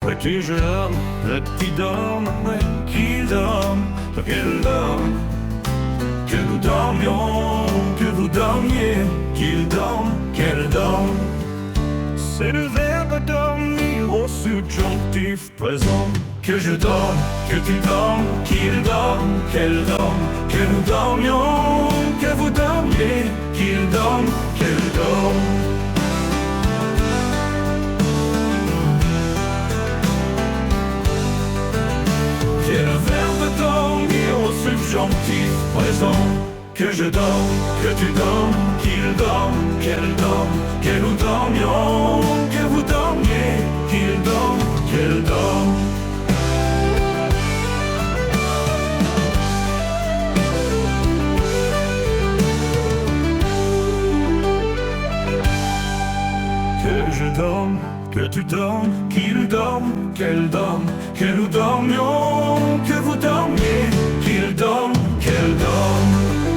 Petit jeune homme, petit homme, qu'il dorme, qu'elle dorme, que nous dormions, que vous dormiez, qu'il dorme, qu'elle dorme. C'est le verbe dormir au subjonctif présent. Que je dorme, que tu dormes, qu'il dorme, qu'elle dorme, que nous dormions, que vous dormiez, qu'il dorme, qu'elle dorme. C'est le verbe dormir au subjonctif présent. Que je dorme, que tu dormes, qu'il dorme, qu'elle dorme, que nous dormions, que vous dormiez, qu'il dorme, qu'elle dorme. Que je dorme, que tu dormes, qu'il dorme, qu'elle dorme, que nous dormions, que vous dormiez, qu'il dorme, qu'elle dorme.